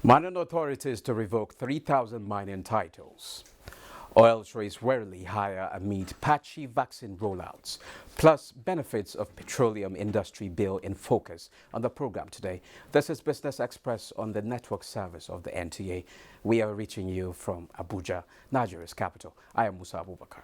Mining authorities to revoke 3,000 mining titles. Oil trades rarely higher amid patchy vaccine rollouts, plus benefits of petroleum industry bill in focus on the program today. This is Business Express on the network service of the NTA. We are reaching you from Abuja, Nigeria's capital. I am Musa Abubakar.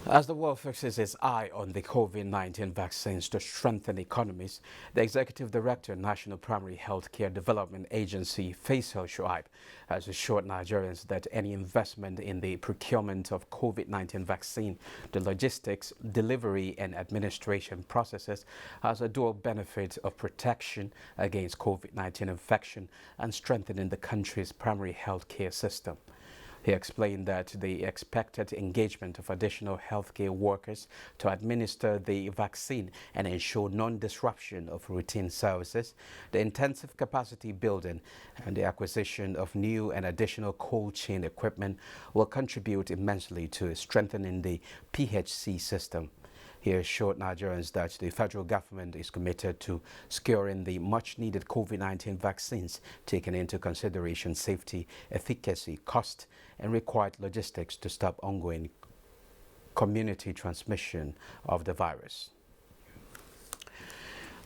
As the world fixes its eye on the COVID-19 vaccines to strengthen economies, the Executive Director, National Primary Healthcare Development Agency, Faisal Shuaib, has assured Nigerians that any investment in the procurement of COVID-19 vaccine, the logistics, delivery and administration processes has a dual benefit of protection against COVID-19 infection and strengthening the country's primary healthcare system. He explained that the expected engagement of additional healthcare workers to administer the vaccine and ensure non-disruption of routine services, the intensive capacity building and the acquisition of new and additional cold chain equipment will contribute immensely to strengthening the PHC system. He assured Nigerians that the federal government is committed to securing the much-needed COVID-19 vaccines, taking into consideration safety, efficacy, cost, and required logistics to stop ongoing community transmission of the virus.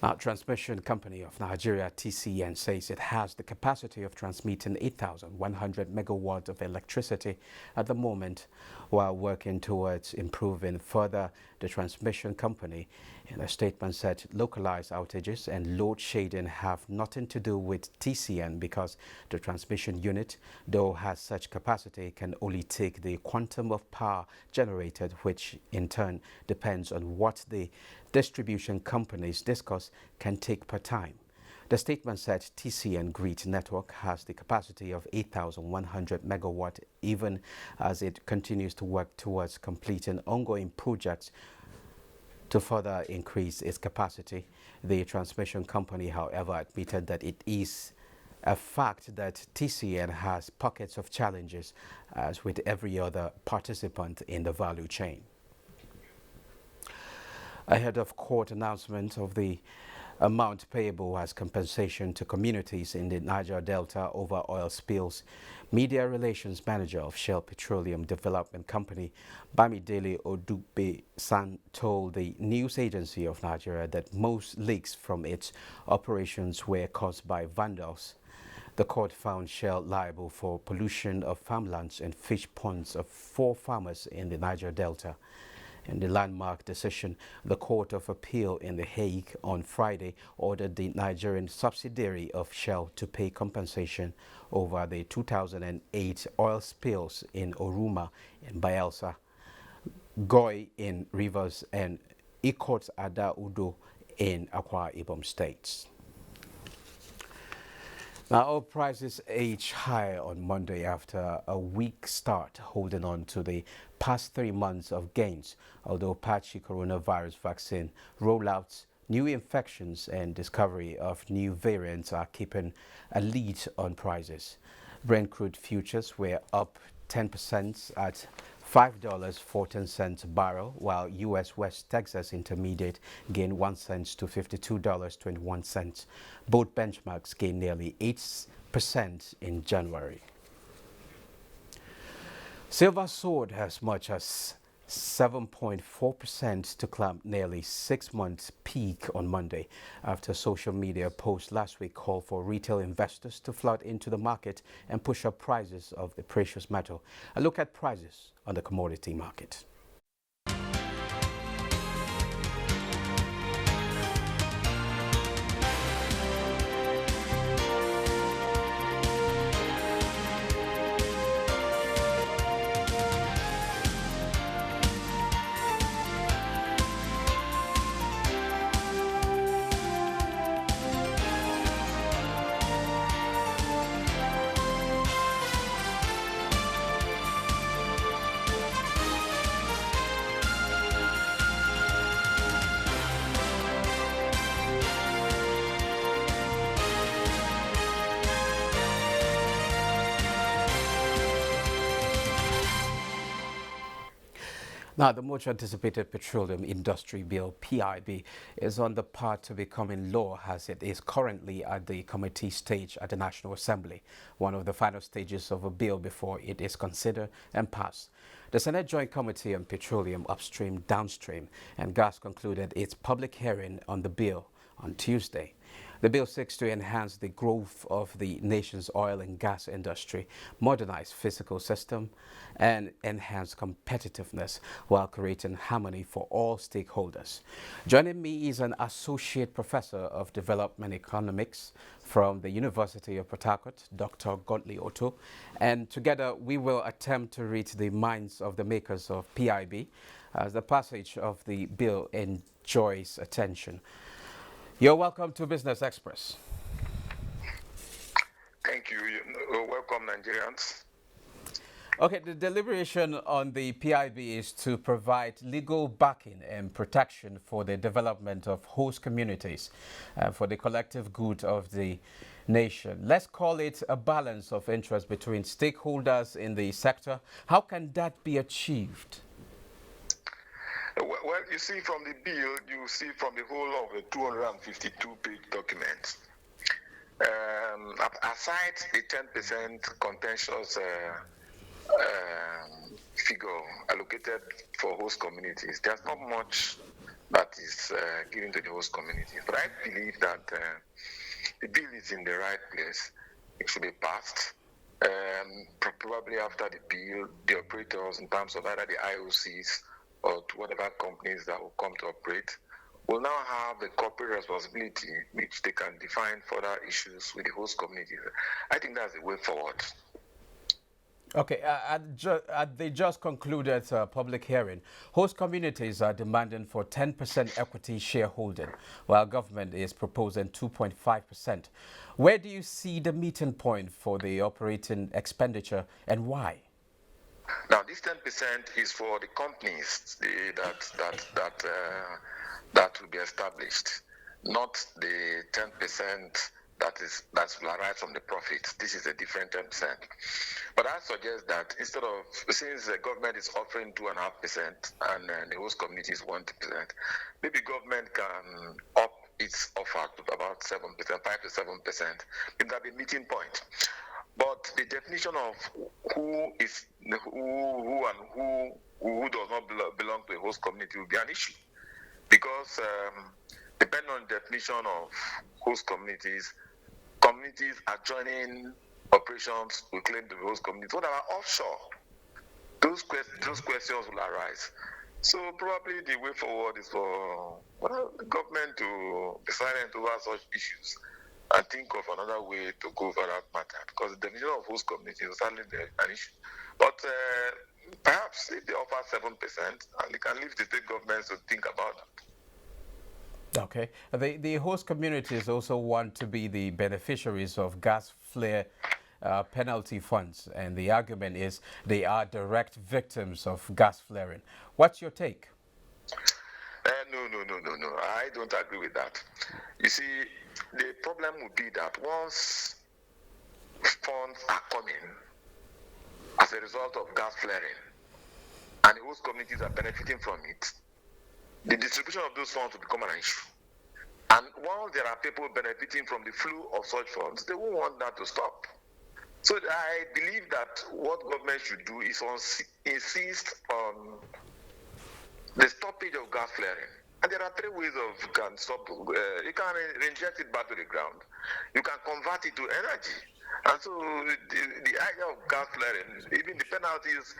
Now, Transmission Company of Nigeria, TCN, says it has the capacity of transmitting 8,100 megawatts of electricity at the moment, while working towards improving further. The transmission company, in a statement, said localized outages and load shedding have nothing to do with TCN because the transmission unit, though has such capacity, can only take the quantum of power generated, which in turn depends on what the distribution companies discuss can take per time. The statement said TCN Grid Network has the capacity of 8,100 megawatt even as it continues to work towards completing ongoing projects to further increase its capacity. The transmission company, however, admitted that it is a fact that TCN has pockets of challenges as with every other participant in the value chain. Ahead of court announcement of the amount payable as compensation to communities in the Niger Delta over oil spills, Media Relations Manager of Shell Petroleum Development Company, Bamidele Odugbe-San, told the news agency of Nigeria that most leaks from its operations were caused by vandals. The court found Shell liable for pollution of farmlands and fish ponds of 4 farmers in the Niger Delta. In the landmark decision, the Court of Appeal in The Hague on Friday ordered the Nigerian subsidiary of Shell to pay compensation over the 2008 oil spills in Oruma in Bayelsa, Goi in Rivers, and Ikot Ada Udo in Akwa Ibom states. Now, oil prices edged higher on Monday after a weak start, holding on to the past 3 months of gains, although patchy coronavirus vaccine rollouts, new infections and discovery of new variants are keeping a lead on prices. Brent crude futures were up 10% at $5.14 a barrel, while U.S. West Texas Intermediate gained 1 cent to $52.21. Both benchmarks gained nearly 8% in January. Silver soared as much as 7.4% to climb nearly 6 months peak on Monday after social media posts last week called for retail investors to flood into the market and push up prices of the precious metal. A look at prices on the commodity market. Now, the much anticipated Petroleum Industry Bill, PIB, is on the path to becoming law as it is currently at the committee stage at the National Assembly, one of the final stages of a bill before it is considered and passed. The Senate Joint Committee on Petroleum Upstream, Downstream and Gas concluded its public hearing on the bill on Tuesday. The bill seeks to enhance the growth of the nation's oil and gas industry, modernize physical system, and enhance competitiveness while creating harmony for all stakeholders. Joining me is an associate professor of development economics from the University of Port Harcourt, Dr. Godly Otto, and together we will attempt to read the minds of the makers of PIB as the passage of the bill enjoys attention. You're welcome to Business Express. Thank you. Welcome, Nigerians. Okay, the deliberation on the PIB is to provide legal backing and protection for the development of host communities for the collective good of the nation. Let's call it a balance of interest between stakeholders in the sector. How can that be achieved? Well, you see from the bill, you see from the whole of the 252-page document, aside the 10% contentious figure allocated for host communities, there's not much that is given to the host communities. But I believe that the bill is in the right place. It should be passed. Probably after the bill, the operators, in terms of either the IOCs or to whatever companies that will come to operate, will now have the corporate responsibility which they can define further issues with the host communities. I think that's the way forward. Okay, at the just concluded public hearing, host communities are demanding for 10% equity shareholding, while government is proposing 2.5%. Where do you see the meeting point for the operating expenditure and why? Now, this 10% is for the companies that will be established, not the 10% that will arise from the profit. This is a different 10%. But I suggest that instead of, since the government is offering 2.5% and the host community is 1%, maybe government can up its offer to about 7%, 5 to 7%. Maybe that'll be a meeting point. But the definition of who does not belong to a host community will be an issue, because depending on the definition of host communities are joining operations we claim to be host communities. What about offshore? Those questions will arise. So probably the way forward is for the government to be silent over such issues and think of another way to go for that matter, because the definition of host community is certainly an issue. But perhaps if they offer 7%, and they can leave the state governments to think about that. Okay. The host communities also want to be the beneficiaries of gas flare penalty funds, and the argument is they are direct victims of gas flaring. What's your take? No. I don't agree with that. You see, the problem would be that once funds are coming as a result of gas flaring and the host communities are benefiting from it, the distribution of those funds will become an issue. And once there are people benefiting from the flow of such funds, they won't want that to stop. So I believe that what government should do is insist on the stoppage of gas flaring. And there are three ways of you can stop. You can inject it back to the ground. You can convert it to energy. And so the idea of gas flaring, even the penalties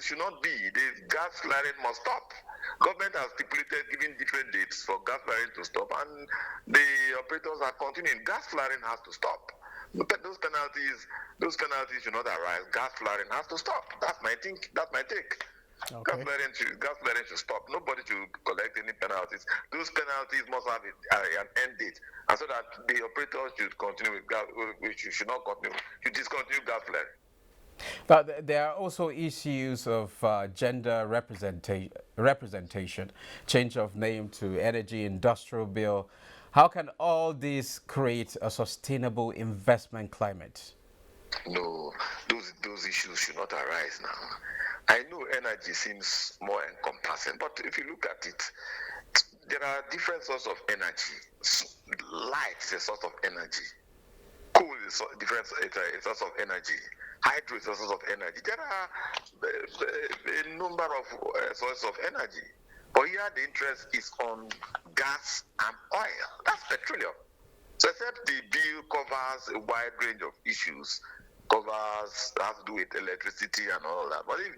should not be. The gas flaring must stop. Government has stipulated giving different dates for gas flaring to stop, and the operators are continuing. Gas flaring has to stop. Those penalties should not arise. Gas flaring has to stop. That's my take. Okay. Gas flaring should stop. Nobody should collect any penalties. Those penalties must have an end date, and so that the operators should continue with gas, which should not continue, should discontinue gas flaring. But there are also issues of gender representation, change of name to energy industrial bill. How can all this create a sustainable investment climate? No, those issues should not arise now. I know energy seems more encompassing, but if you look at it, there are different sorts of energy. Light is a source of energy. Coal is a different a source of energy. Hydro is a source of energy. There are a number of sources of energy. But here the interest is on gas and oil. That's petroleum. So except the bill covers a wide range of issues, has to do with electricity and all that. But if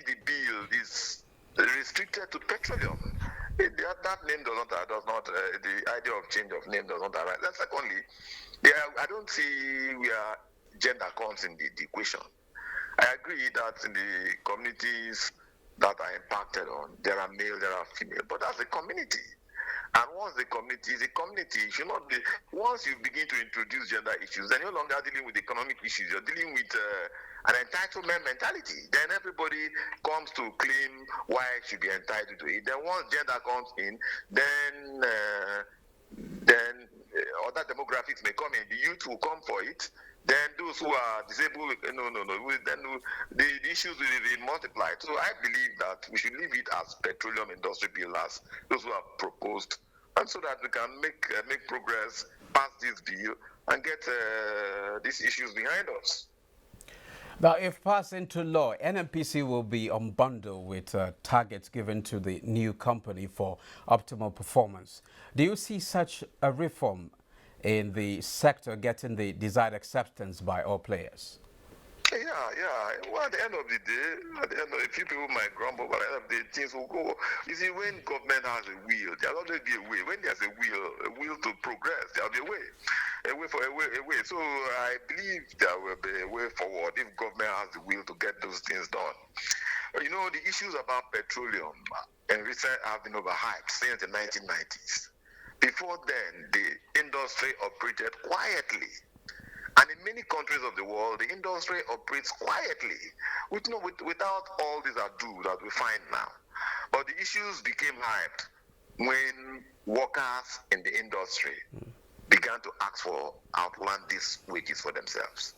the bill is restricted to petroleum, that name the idea of change of name does not arise. And secondly, I don't see where gender comes in the equation. I agree that in the communities that are impacted on, there are male, there are female, but that's a community. And once the community is a community, it should not be, once you begin to introduce gender issues, then you're no longer dealing with economic issues, you're dealing with an entitlement mentality. Then everybody comes to claim why it should be entitled to it. Then once gender comes in, then other demographics may come in, the youth will come for it. Then those who are disabled, then the issues will be multiplied. So I believe that we should leave it as petroleum industry bill as those who have proposed, and so that we can make progress, pass this bill, and get these issues behind us. Now, if passed into law, NNPC will be unbundled with targets given to the new company for optimal performance. Do you see such a reform in the sector getting the desired acceptance by all players? Yeah. Well, at the end of the day, a few people might grumble, but at the end of the day, things will go. You see, when government has a will, there'll always be a way. When there's a will to progress, there'll be a way. A way. So I believe there will be a way forward if government has the will to get those things done. You know, the issues about petroleum and recent have been overhyped since the 1990s. Before then, the industry operated quietly. And in many countries of the world, the industry operates quietly, without all these ado that we find now. But the issues became hyped when workers in the industry began to ask for outlandish wages for themselves.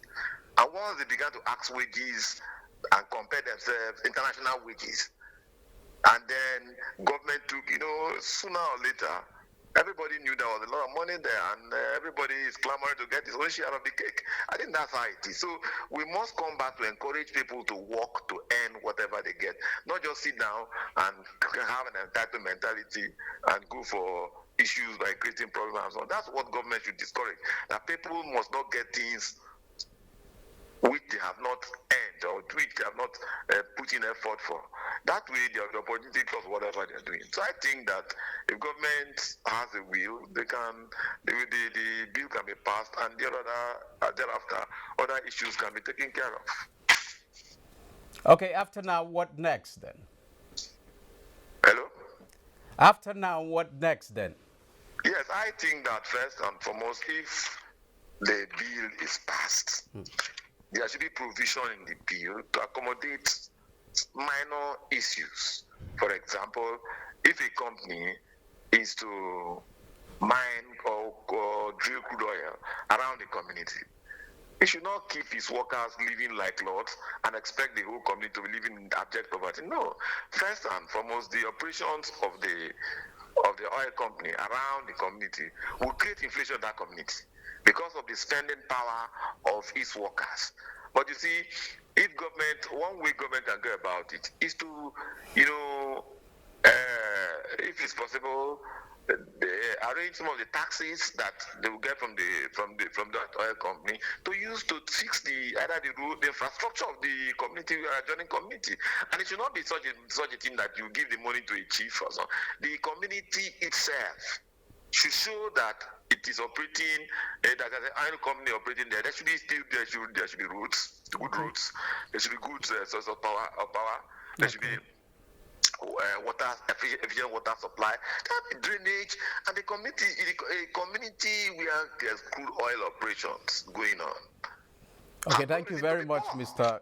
And once they began to ask wages and compare themselves, international wages, and then government took, sooner or later, everybody knew there was a lot of money there, and everybody is clamoring to get his own share of the cake. I think that's how it is. So we must come back to encourage people to work to earn whatever they get, not just sit down and have an entitled mentality and go for issues by creating problems. So that's what government should discourage. That people must not get things which they have not earned or which they have not put in effort for. That way, they have the opportunity to whatever they're doing. So I think that if government has a will, the bill can be passed, and thereafter, other issues can be taken care of. Okay, after now, what next then? Hello? After now, what next then? Yes, I think that first and foremost, if the bill is passed, there should be provision in the bill to accommodate minor issues. For example, if a company is to mine or drill crude oil around the community, it should not keep its workers living like lords and expect the whole community to be living in abject poverty. No. First and foremost, the operations of the oil company around the community will create inflation in that community because of the spending power of its workers. But you see, if one way government can go about it is to, if it's possible, arrange some of the taxes that they will get from that oil company to use to fix either the road, the infrastructure of the community, adjoining community. And it should not be such a thing that you give the money to a chief or something. The community itself should show that it is operating, that there's an iron company operating there. There should be roads, good roads. There should be good source of power. There should be efficient water supply, drainage, and the community where there's crude oil operations going on. Okay, thank you very much, Mr.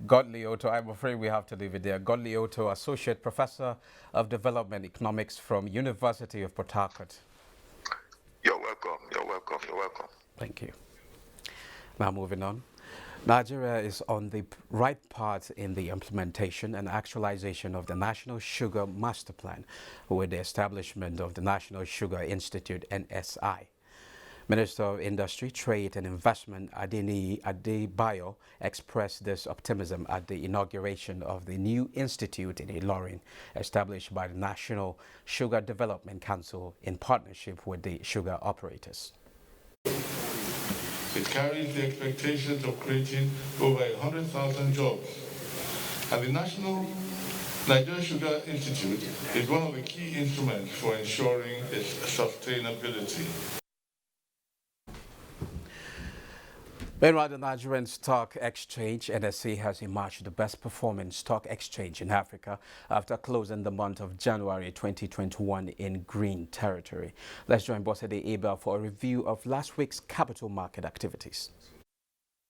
Godly Otto. I'm afraid we have to leave it there. Godly Otto, Associate Professor of Development Economics from University of Port Harcourt. You're welcome. You're welcome. You're welcome. Thank you. Now moving on. Nigeria is on the right path in the implementation and actualization of the National Sugar Master Plan with the establishment of the National Sugar Institute (NSI). Minister of Industry, Trade and Investment Adeni Adebayo expressed this optimism at the inauguration of the new institute in Ilorin, established by the National Sugar Development Council in partnership with the sugar operators. It carries the expectations of creating over 100,000 jobs. And the Nigerian Sugar Institute is one of the key instruments for ensuring its sustainability. Meanwhile, the Nigerian Stock Exchange, NSE, has emerged the best performing stock exchange in Africa after closing the month of January 2021 in green territory. Let's join Bosede Abel for a review of last week's capital market activities.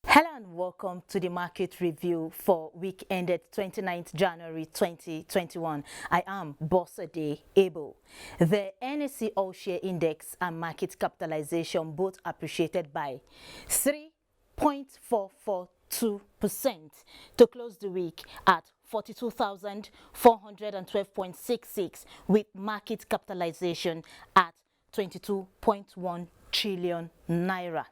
Hello and welcome to the market review for week ended 29th January 2021. I am Bosede Abel. The NSE All Share Index and market capitalization both appreciated by 3.442% to close the week at 42,412.66 with market capitalization at 22.1 trillion naira.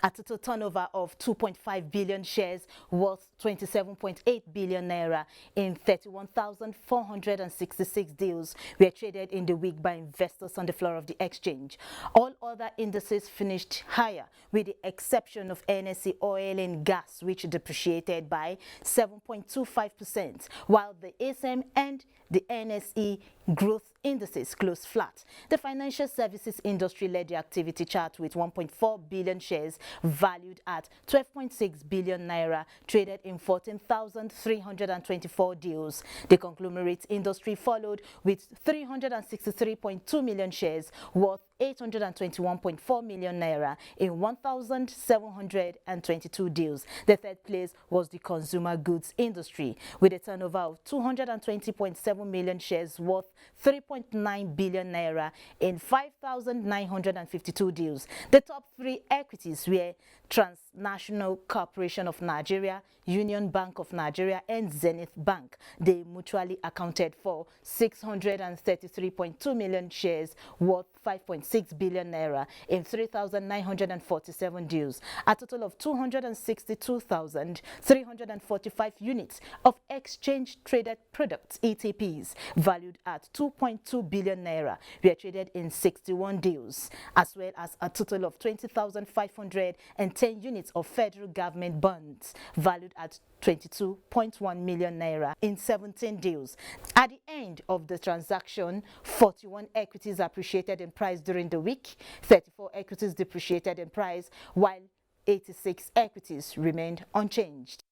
A total turnover of 2.5 billion shares worth 27.8 billion naira in 31,466 deals were traded in the week by investors on the floor of the exchange. All other indices finished higher with the exception of NSE Oil and Gas, which depreciated by 7.25%, while the ASM and the NSE growth indices closed flat. The financial services industry led the activity chart with 1.4 billion shares valued at 12.6 billion naira traded in 14,324 deals. The conglomerate industry followed with 363.2 million shares worth 821.4 million naira in 1,722 deals. The third place was the consumer goods industry with a turnover of 220.7 million shares worth 3.9 billion naira in 5,952 deals. The top three equities were Transnational Corporation of Nigeria, Union Bank of Nigeria and Zenith Bank. They mutually accounted for 633.2 million shares worth 5.6 billion naira in 3,947 deals. A total of 262,345 units of exchange traded products (ETPs) valued at 2.2 billion naira were traded in 61 deals, as well as a total of 20,510 units of federal government bonds valued at 22.1 million naira in 17 deals. At the end of the transaction, 41 equities appreciated in price during the week, 34 equities depreciated in price, while 86 equities remained unchanged.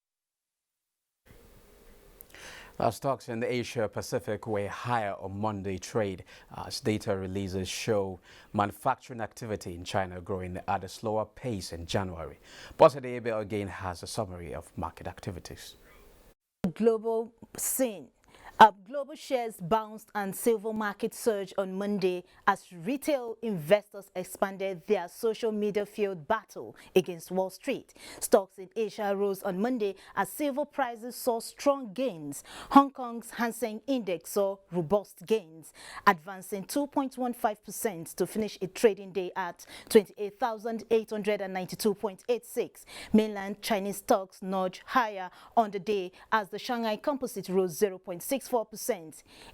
Stocks in the Asia Pacific were higher on Monday trade as data releases show manufacturing activity in China growing at a slower pace in January. Bosede Abel again has a summary of market activities. Global scene. Global shares bounced and silver market surged on Monday as retail investors expanded their social media fueled battle against Wall Street. Stocks in Asia rose on Monday as silver prices saw strong gains. Hong Kong's Hang Seng Index saw robust gains, advancing 2.15% to finish its trading day at 28,892.86. Mainland Chinese stocks nudged higher on the day as the Shanghai Composite rose 0.64%.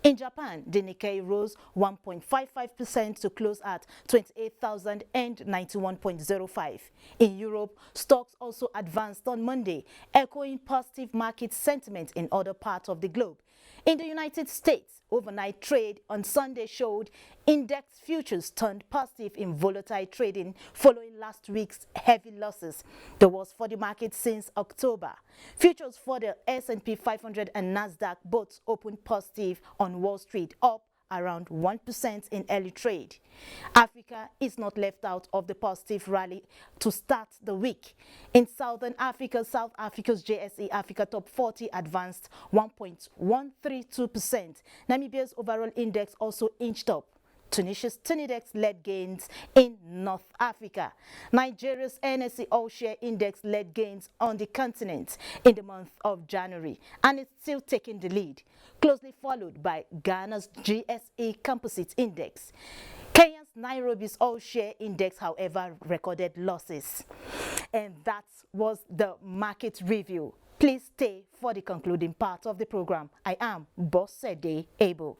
In Japan, the Nikkei rose 1.55% to close at 28,091.05. In Europe, stocks also advanced on Monday, echoing positive market sentiment in other parts of the globe. In the United States, overnight trade on Sunday showed index futures turned positive in volatile trading following last week's heavy losses, the worst for the market since October. Futures for the S&P 500 and Nasdaq both opened positive on Wall Street, up around 1% in early trade. Africa is not left out of the positive rally to start the week. In Southern Africa, South Africa's JSE Africa Top 40 advanced 1.132%. Namibia's overall index also inched up Tunisia's Tunidex led gains in North Africa. Nigeria's NSE All-Share Index led gains on the continent in the month of January and is still taking the lead, closely followed by Ghana's GSE Composite Index. Kenya's Nairobi's All-Share Index, however, recorded losses. And that was the market review. Please stay for the concluding part of the program. I am Bossede Able.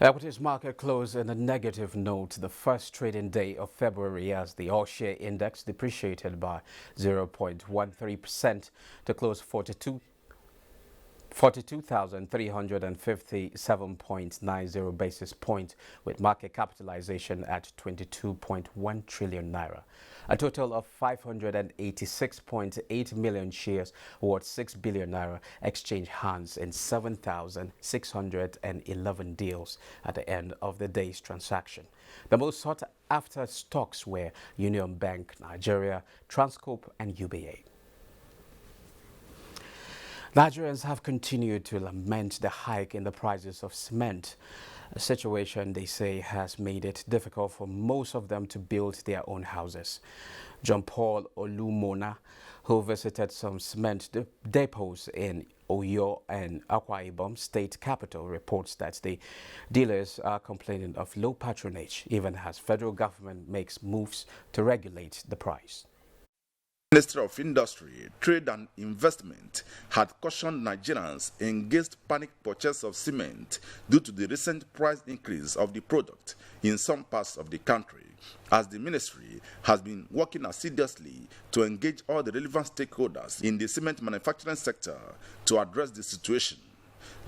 Equities market closed on a negative note the first trading day of February as the all-share index depreciated by 0.13% to close 42,357.90 basis points, with market capitalization at 22.1 trillion naira. A total of 586.8 million shares worth 6 billion naira exchanged hands in 7,611 deals at the end of the day's transaction. The most sought after stocks were Union Bank, Nigeria, Transcorp and UBA. Nigerians have continued to lament the hike in the prices of cement, a situation they say has made it difficult for most of them to build their own houses. John Paul Olumona, who visited some cement depots in Oyo and Akwa Ibom state capital, reports that the dealers are complaining of low patronage, even as federal government makes moves to regulate the price. Minister of Industry, Trade and Investment had cautioned Nigerians against panic purchase of cement due to the recent price increase of the product in some parts of the country, as the ministry has been working assiduously to engage all the relevant stakeholders in the cement manufacturing sector to address the situation.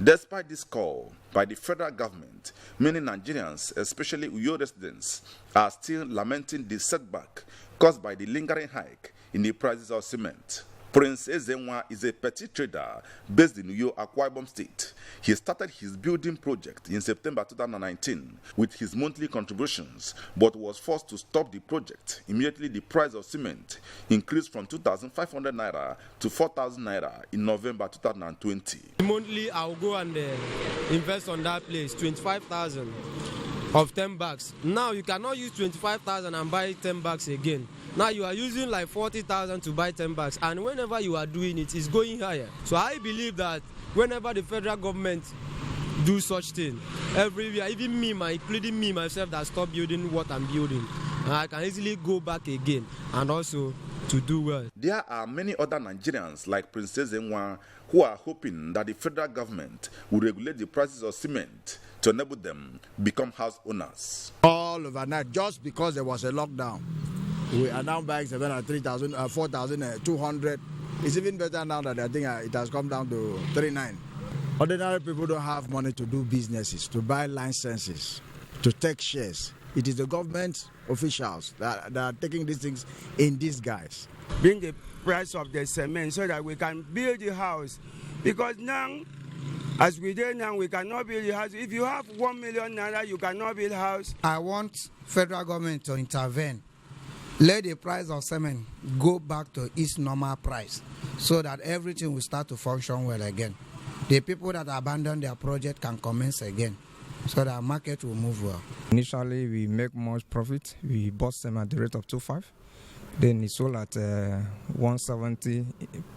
Despite this call by the federal government, many Nigerians, especially Uyo residents, are still lamenting the setback caused by the lingering hike in the prices of cement. Prince Ezenwa is a petty trader based in Uyo, Akwa Ibom State. He started his building project in September 2019 with his monthly contributions, but was forced to stop the project immediately the price of cement increased from 2,500 naira to 4,000 naira in November 2020. Monthly, I'll go and invest on that place, 25,000 of 10 bags. Now you cannot use 25,000 and buy 10 bags again. Now you are using like 40,000 to buy 10 bags, and whenever you are doing it, it's going higher. So I believe that whenever the federal government do such thing, every year, even me, including me myself, that stop building what I'm building, I can easily go back again and also to do well. There are many other Nigerians like Princess Enwa who are hoping that the federal government will regulate the prices of cement to enable them become house owners. All overnight, just because there was a lockdown, we are now buying 3,000, 4,200. It's even better now that I think it has come down to 3,900. Ordinary people don't have money to do businesses, to buy licenses, to take shares. It is the government officials that are taking these things in disguise. Bring the price of the cement so that we can build the house. Because now, as we do now, we cannot build the house. If you have 1 million naira, you cannot build a house. I want federal government to intervene. Let the price of cement go back to its normal price so that everything will start to function well again. The people that abandon their project can commence again so that our market will move well. Initially, we make much profit. We bought cement at the rate of 2.5. Then it sold at 170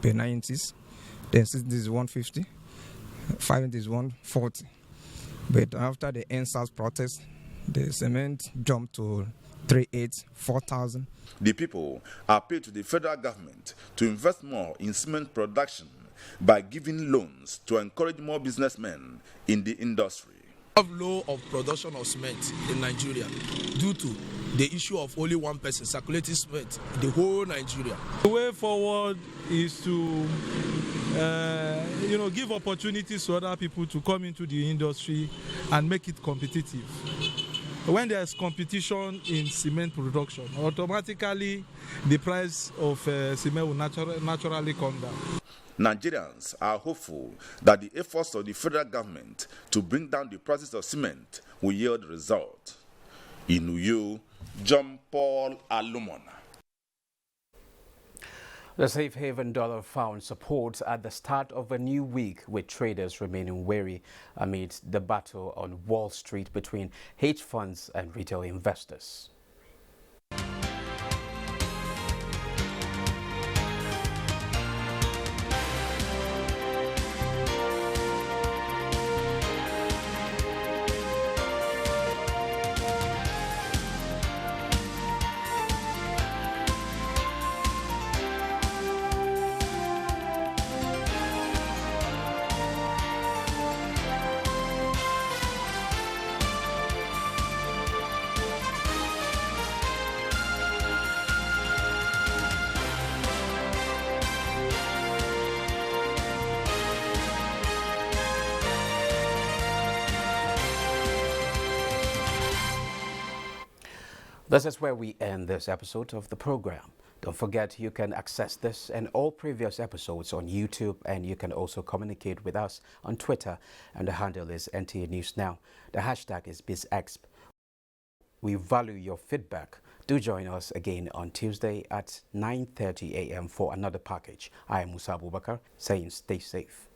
per 90s. Then since this is 150, 5 is 140. But after the NSAS protest, the cement jumped to 3,800, 4,000. The people appeal to the federal government to invest more in cement production by giving loans to encourage more businessmen in the industry. Have low of production of cement in Nigeria due to the issue of only one person circulating cement in the whole Nigeria. The way forward is to give opportunities to other people to come into the industry and make it competitive. When there is competition in cement production, automatically the price of cement will naturally come down. Nigerians are hopeful that the efforts of the federal government to bring down the prices of cement will yield results. In Uyo, John Paul Olumona. The safe haven dollar found support at the start of a new week, with traders remaining wary amid the battle on Wall Street between hedge funds and retail investors. This is where we end this episode of the program. Don't forget you can access this and all previous episodes on YouTube, and you can also communicate with us on Twitter, and the handle is NTA News Now. The hashtag is BizExp. We value your feedback. Do join us again on Tuesday at 9:30 a.m. for another package. I am Musa Abubakar saying stay safe.